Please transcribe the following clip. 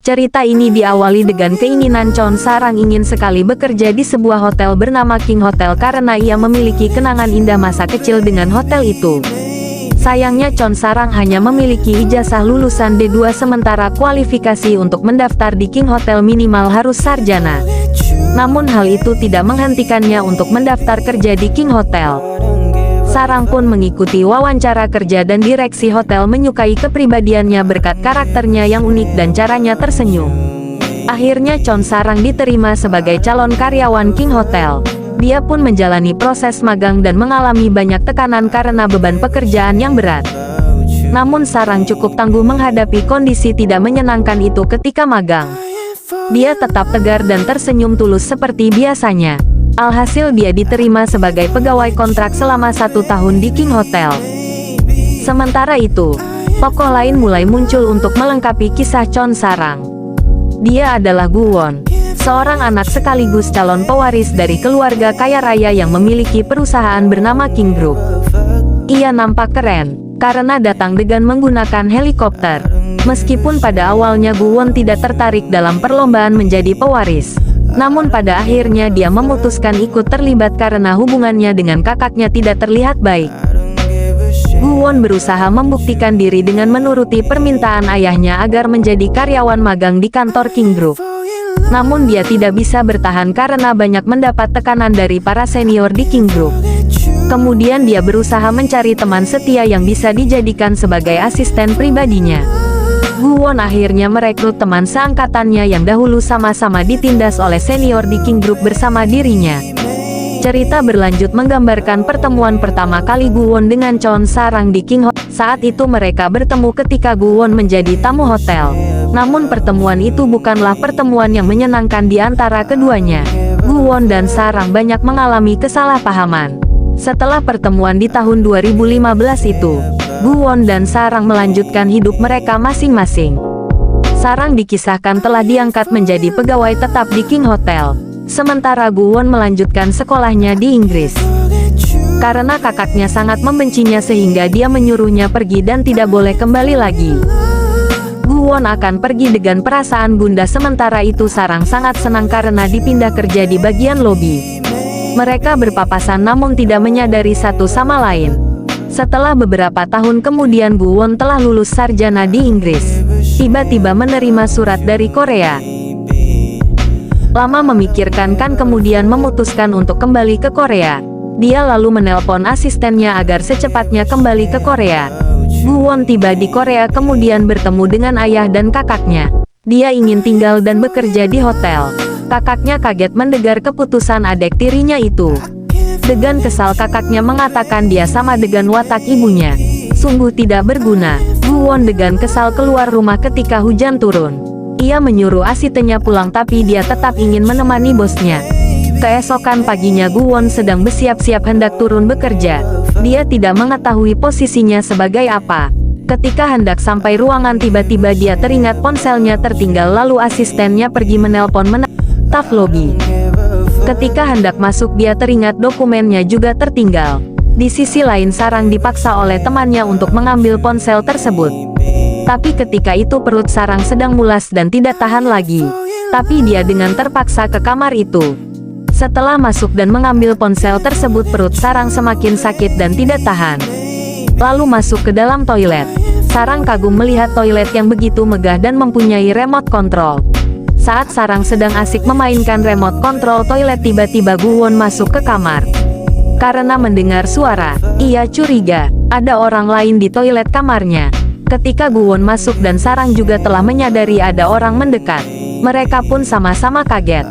Cerita ini diawali dengan keinginan Chon Sarang ingin sekali bekerja di sebuah hotel bernama King Hotel karena ia memiliki kenangan indah masa kecil dengan hotel itu. Sayangnya Chon Sarang hanya memiliki ijazah lulusan D2 sementara kualifikasi untuk mendaftar di King Hotel minimal harus sarjana. Namun hal itu tidak menghentikannya untuk mendaftar kerja di King Hotel. Sarang pun mengikuti wawancara kerja dan direksi hotel menyukai kepribadiannya berkat karakternya yang unik dan caranya tersenyum. Akhirnya Chon Sarang diterima sebagai calon karyawan King Hotel. Dia pun menjalani proses magang dan mengalami banyak tekanan karena beban pekerjaan yang berat. Namun Sarang cukup tangguh menghadapi kondisi tidak menyenangkan itu ketika magang. Dia tetap tegar dan tersenyum tulus seperti biasanya. Alhasil dia diterima sebagai pegawai kontrak selama 1 tahun di King Hotel. Sementara itu, tokoh lain mulai muncul untuk melengkapi kisah Chon Sarang. Dia adalah Gu Won, seorang anak sekaligus calon pewaris dari keluarga kaya raya yang memiliki perusahaan bernama King Group. Ia nampak keren, karena datang dengan menggunakan helikopter. Meskipun pada awalnya Gu Won tidak tertarik dalam perlombaan menjadi pewaris. Namun pada akhirnya dia memutuskan ikut terlibat karena hubungannya dengan kakaknya tidak terlihat baik. Gu Won berusaha membuktikan diri dengan menuruti permintaan ayahnya agar menjadi karyawan magang di kantor King Group. Namun dia tidak bisa bertahan karena banyak mendapat tekanan dari para senior di King Group. Kemudian dia berusaha mencari teman setia yang bisa dijadikan sebagai asisten pribadinya. Gu Won akhirnya merekrut teman seangkatannya yang dahulu sama-sama ditindas oleh senior di King Group bersama dirinya. Cerita berlanjut menggambarkan pertemuan pertama kali Gu Won dengan Chon Sarang di King Hotel. Saat itu mereka bertemu ketika Gu Won menjadi tamu hotel. Namun pertemuan itu bukanlah pertemuan yang menyenangkan di antara keduanya. Gu Won dan Sarang banyak mengalami kesalahpahaman. Setelah pertemuan di tahun 2015 itu, Gu Won dan Sarang melanjutkan hidup mereka masing-masing. Sarang dikisahkan telah diangkat menjadi pegawai tetap di King Hotel, sementara Gu Won melanjutkan sekolahnya di Inggris. Karena kakaknya sangat membencinya sehingga dia menyuruhnya pergi dan tidak boleh kembali lagi. Gu Won akan pergi dengan perasaan gundah sementara itu Sarang sangat senang karena dipindah kerja di bagian lobi. Mereka berpapasan namun tidak menyadari satu sama lain. Setelah beberapa tahun kemudian Gu Won telah lulus sarjana di Inggris. Tiba-tiba menerima surat dari Korea. Lama memikirkan kan kemudian memutuskan untuk kembali ke Korea. Dia lalu menelpon asistennya agar secepatnya kembali ke Korea. Gu Won tiba di Korea kemudian bertemu dengan ayah dan kakaknya. Dia ingin tinggal dan bekerja di hotel. Kakaknya kaget mendengar keputusan adik tirinya itu. Dengan kesal kakaknya mengatakan dia sama dengan watak ibunya. Sungguh tidak berguna. Gu Won dengan kesal keluar rumah ketika hujan turun. Ia menyuruh asistennya pulang tapi dia tetap ingin menemani bosnya. Keesokan paginya Gu Won sedang bersiap-siap hendak turun bekerja. Dia tidak mengetahui posisinya sebagai apa. Ketika hendak sampai ruangan tiba-tiba dia teringat ponselnya tertinggal lalu asistennya pergi menelpon staf lobi. Ketika hendak masuk dia teringat dokumennya juga tertinggal. Di sisi lain Sarang dipaksa oleh temannya untuk mengambil ponsel tersebut. Tapi ketika itu perut Sarang sedang mulas dan tidak tahan lagi. Tapi dia dengan terpaksa ke kamar itu. Setelah masuk dan mengambil ponsel tersebut perut Sarang semakin sakit dan tidak tahan. Lalu masuk ke dalam toilet. Sarang kagum melihat toilet yang begitu megah dan mempunyai remote control. Saat Sarang sedang asik memainkan remote control toilet tiba-tiba Gu Won masuk ke kamar. Karena mendengar suara, ia curiga, ada orang lain di toilet kamarnya. Ketika Gu Won masuk dan Sarang juga telah menyadari ada orang mendekat. Mereka pun sama-sama kaget.